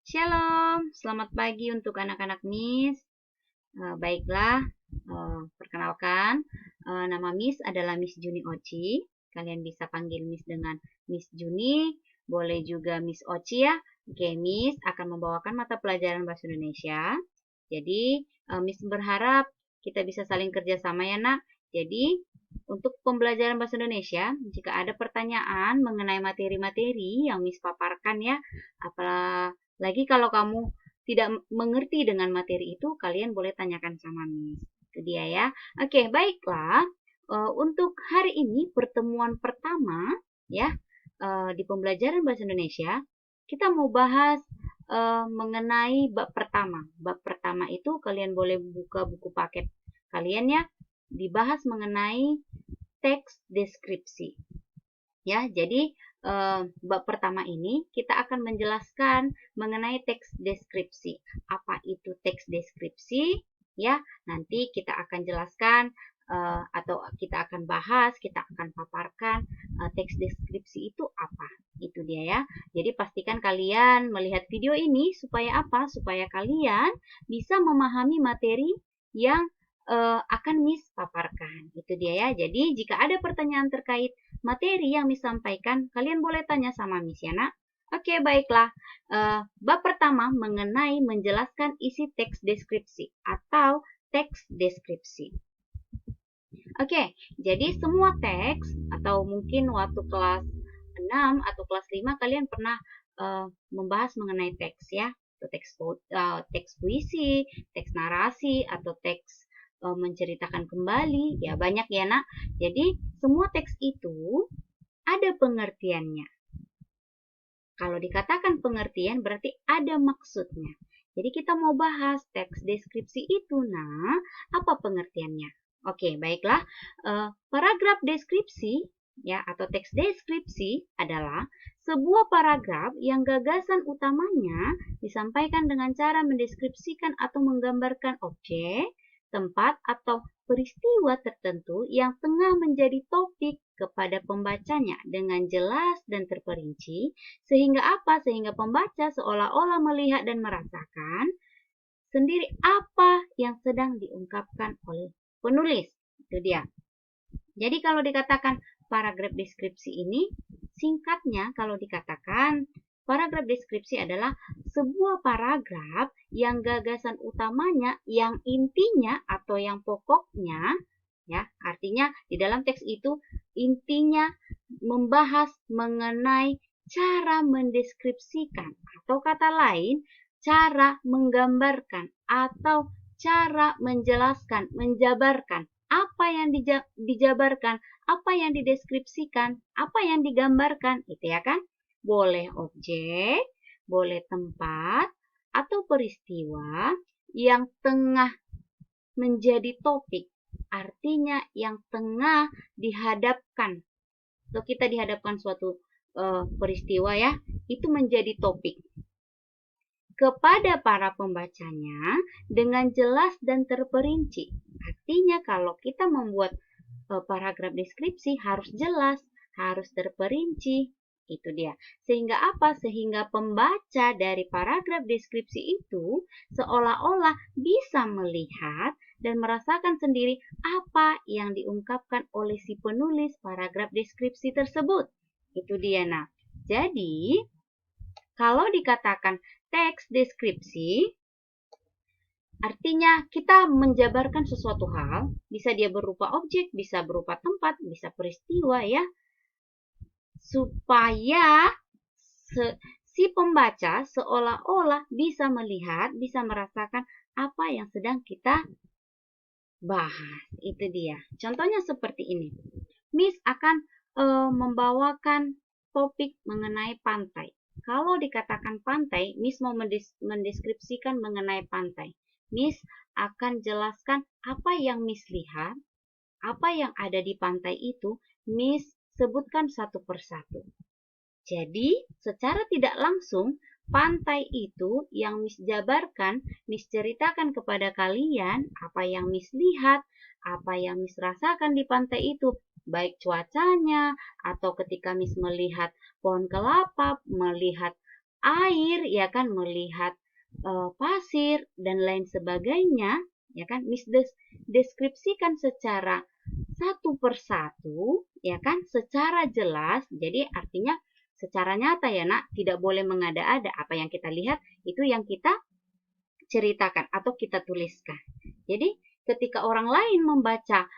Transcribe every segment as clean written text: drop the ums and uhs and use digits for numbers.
Shalom, selamat pagi untuk anak-anak Miss. Baiklah, perkenalkan, nama Miss adalah Miss Juni Oci. Kalian bisa panggil Miss dengan Miss Juni, boleh juga Miss Oci ya. Oke, Miss akan membawakan mata pelajaran Bahasa Indonesia. Jadi, Miss berharap kita bisa saling kerjasama ya, Nak. Jadi, untuk pembelajaran Bahasa Indonesia, jika ada pertanyaan mengenai materi-materi yang Miss paparkan ya, apalagi kalau kamu tidak mengerti dengan materi itu, kalian boleh tanyakan sama Miss. Itu dia ya. Oke, baiklah. Untuk hari ini pertemuan pertama ya di pembelajaran Bahasa Indonesia, kita mau bahas mengenai bab pertama. Bab pertama itu kalian boleh buka buku paket kalian ya. Dibahas mengenai teks deskripsi. Ya, jadi bab pertama ini kita akan menjelaskan mengenai teks deskripsi. Apa itu teks deskripsi? Ya, nanti kita akan jelaskan atau kita akan bahas, kita akan paparkan teks deskripsi itu apa. Itu dia ya. Jadi pastikan kalian melihat video ini supaya apa? Supaya kalian bisa memahami materi yang akan Miss paparkan. Itu dia ya. Jadi jika ada pertanyaan terkait materi yang Miss sampaikan, kalian boleh tanya sama Miss ya, Nak. Oke, baiklah. Bab pertama mengenai menjelaskan isi teks deskripsi atau teks deskripsi. Oke, jadi semua teks atau mungkin waktu kelas 6 atau kelas 5 kalian pernah membahas mengenai teks ya. Teks puisi, teks narasi atau teks menceritakan kembali, ya banyak ya Nak. Jadi semua teks itu ada pengertiannya. Kalau dikatakan pengertian berarti ada maksudnya. Jadi kita mau bahas teks deskripsi itu, nah apa pengertiannya? Oke, baiklah. Paragraf deskripsi ya atau teks deskripsi adalah sebuah paragraf yang gagasan utamanya disampaikan dengan cara mendeskripsikan atau menggambarkan objek, tempat atau peristiwa tertentu yang tengah menjadi topik kepada pembacanya dengan jelas dan terperinci, sehingga apa? Sehingga pembaca seolah-olah melihat dan merasakan sendiri apa yang sedang diungkapkan oleh penulis. Itu dia. Jadi kalau dikatakan paragraf deskripsi ini, singkatnya kalau dikatakan paragraf deskripsi adalah sebuah paragraf yang gagasan utamanya, yang intinya atau yang pokoknya, ya, artinya di dalam teks itu intinya membahas mengenai cara mendeskripsikan atau kata lain cara menggambarkan atau cara menjelaskan, menjabarkan apa yang dijabarkan, apa yang dideskripsikan, apa yang digambarkan, itu ya kan? Boleh objek, boleh tempat, atau peristiwa yang tengah menjadi topik. Artinya yang tengah dihadapkan. Atau kita dihadapkan suatu peristiwa ya, itu menjadi topik. Kepada para pembacanya dengan jelas dan terperinci. Artinya kalau kita membuat paragraf deskripsi harus jelas, harus terperinci. Itu dia. Sehingga apa? Sehingga pembaca dari paragraf deskripsi itu seolah-olah bisa melihat dan merasakan sendiri apa yang diungkapkan oleh si penulis paragraf deskripsi tersebut. Itu dia, nah. Jadi, kalau dikatakan teks deskripsi, artinya kita menjabarkan sesuatu hal, bisa dia berupa objek, bisa berupa tempat, bisa peristiwa ya, supaya si pembaca seolah-olah bisa melihat, bisa merasakan apa yang sedang kita bahas. Itu dia. Contohnya seperti ini. Miss akan membawakan topik mengenai pantai. Kalau dikatakan pantai, Miss mau mendeskripsikan mengenai pantai. Miss akan jelaskan apa yang Miss lihat, apa yang ada di pantai itu, Miss sebutkan satu persatu. Jadi, secara tidak langsung, pantai itu yang Miss jabarkan, Miss ceritakan kepada kalian apa yang Miss lihat, apa yang Miss rasakan di pantai itu, baik cuacanya, atau ketika Miss melihat pohon kelapa, melihat air, ya kan, melihat pasir dan lain sebagainya, ya kan, Miss deskripsikan secara satu persatu, ya kan, secara jelas. Jadi artinya secara nyata ya nak, tidak boleh mengada-ada. Apa yang kita lihat itu yang kita ceritakan atau kita tuliskan. Jadi ketika orang lain membaca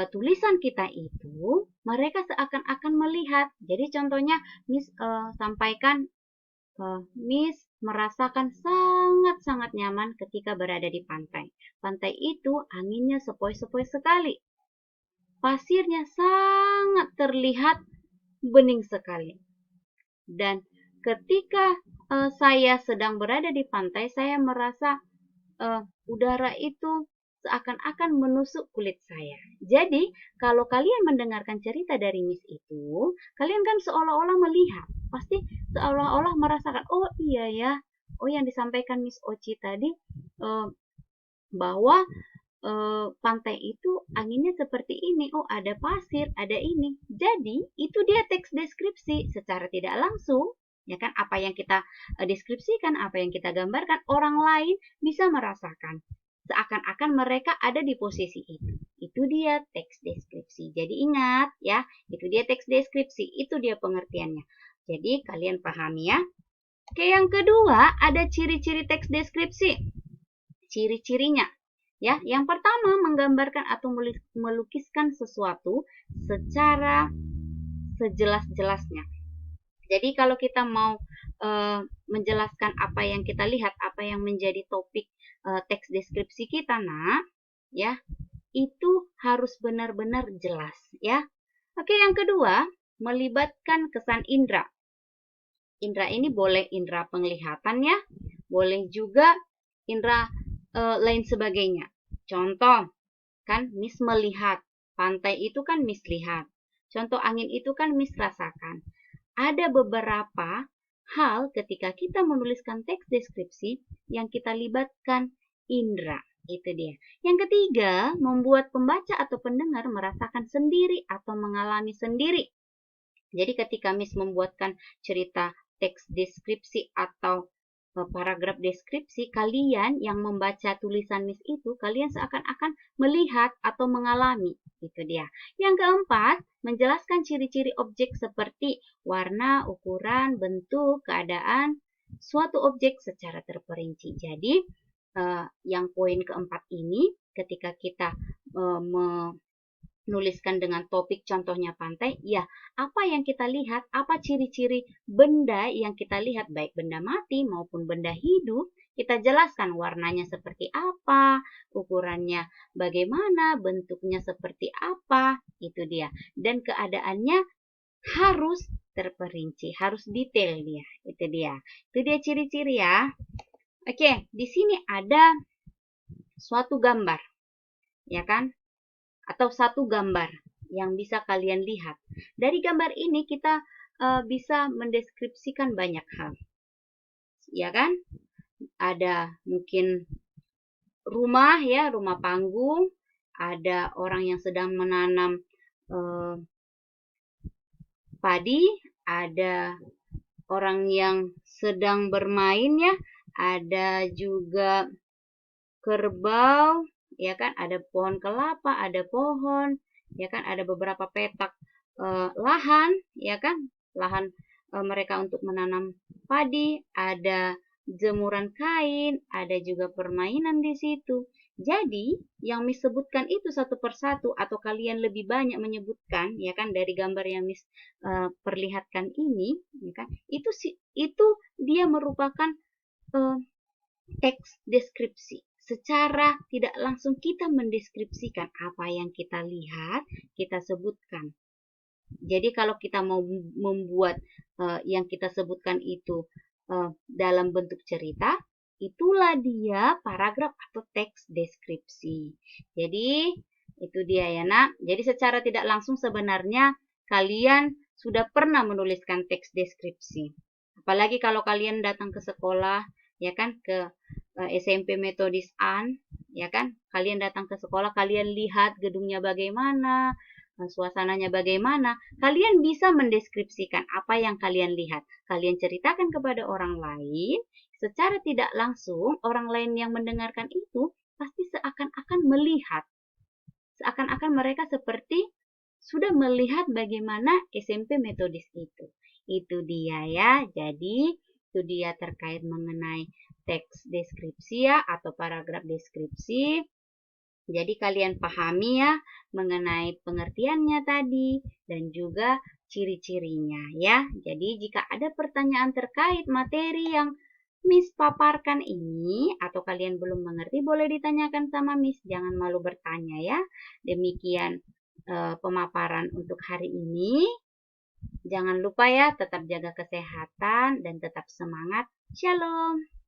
tulisan kita itu, mereka seakan-akan melihat. Jadi contohnya Miss sampaikan, Miss merasakan sangat-sangat nyaman ketika berada di pantai. Pantai itu anginnya sepoi-sepoi sekali. Pasirnya sangat terlihat bening sekali. Dan ketika saya sedang berada di pantai, saya merasa udara itu seakan-akan menusuk kulit saya. Jadi, kalau kalian mendengarkan cerita dari Miss itu, kalian kan seolah-olah melihat. Pasti seolah-olah merasakan, oh iya ya, oh yang disampaikan Miss Oci tadi, bahwa pantai itu anginnya seperti ini, oh ada pasir, ada ini. Jadi itu dia teks deskripsi secara tidak langsung, ya kan, apa yang kita deskripsikan, apa yang kita gambarkan, orang lain bisa merasakan seakan-akan mereka ada di posisi itu. Itu dia teks deskripsi. Jadi ingat ya, itu dia teks deskripsi, itu dia pengertiannya. Jadi kalian pahami ya. Oke, yang kedua ada ciri-ciri teks deskripsi. Ciri-cirinya. Ya, yang pertama menggambarkan atau melukiskan sesuatu secara sejelas-jelasnya. Jadi kalau kita mau menjelaskan apa yang kita lihat, apa yang menjadi topik teks deskripsi kita, nak, ya, itu harus benar-benar jelas, ya. Oke, yang kedua, melibatkan kesan indera. Indera ini boleh indera penglihatan ya, boleh juga indera lain sebagainya. Contoh, kan Miss melihat, pantai itu kan Miss lihat. Contoh angin itu kan Miss rasakan. Ada beberapa hal ketika kita menuliskan teks deskripsi yang kita libatkan indera. Itu dia. Yang ketiga, membuat pembaca atau pendengar merasakan sendiri atau mengalami sendiri. Jadi ketika Miss membuatkan cerita teks deskripsi atau paragraf deskripsi, kalian yang membaca tulisan Miss itu, kalian seakan-akan melihat atau mengalami. Itu dia. Yang keempat, menjelaskan ciri-ciri objek seperti warna, ukuran, bentuk, keadaan suatu objek secara terperinci. Jadi, yang poin keempat ini, ketika kita menuliskan dengan topik contohnya pantai, ya apa yang kita lihat, apa ciri-ciri benda yang kita lihat, baik benda mati maupun benda hidup, kita jelaskan warnanya seperti apa, ukurannya bagaimana, bentuknya seperti apa, itu dia. Dan keadaannya harus terperinci, harus detail dia, itu dia. Itu dia ciri-ciri ya. Oke, di sini ada suatu gambar, ya kan? Atau satu gambar yang bisa kalian lihat. Dari gambar ini kita bisa mendeskripsikan banyak hal. Ya kan? Ada mungkin rumah ya, rumah panggung, ada orang yang sedang menanam padi, ada orang yang sedang bermain ya, ada juga kerbau, ya kan, ada pohon kelapa, ada pohon, ya kan, ada beberapa petak lahan, ya kan, lahan mereka untuk menanam padi, ada jemuran kain, ada juga permainan di situ. Jadi yang Miss sebutkan itu satu persatu atau kalian lebih banyak menyebutkan, ya kan, dari gambar yang Miss perlihatkan ini, ya kan, itu dia merupakan teks deskripsi. Secara tidak langsung kita mendeskripsikan apa yang kita lihat, kita sebutkan. Jadi kalau kita mau membuat yang kita sebutkan itu dalam bentuk cerita, itulah dia paragraf atau teks deskripsi. Jadi itu dia ya nak. Jadi secara tidak langsung sebenarnya kalian sudah pernah menuliskan teks deskripsi. Apalagi kalau kalian datang ke sekolah, ya kan, ke SMP Metodis An, ya kan, kalian datang ke sekolah, kalian lihat gedungnya bagaimana, suasananya bagaimana, kalian bisa mendeskripsikan apa yang kalian lihat. Kalian ceritakan kepada orang lain, secara tidak langsung orang lain yang mendengarkan itu pasti seakan-akan melihat. Seakan-akan mereka seperti sudah melihat bagaimana SMP metodis itu. Itu dia ya. Jadi itu dia terkait mengenai teks deskripsi ya atau paragraf deskripsi. Jadi kalian pahami ya mengenai pengertiannya tadi dan juga ciri-cirinya ya. Jadi jika ada pertanyaan terkait materi yang Miss paparkan ini atau kalian belum mengerti boleh ditanyakan sama Miss. Jangan malu bertanya ya. Demikian pemaparan untuk hari ini. Jangan lupa ya tetap jaga kesehatan dan tetap semangat. Shalom.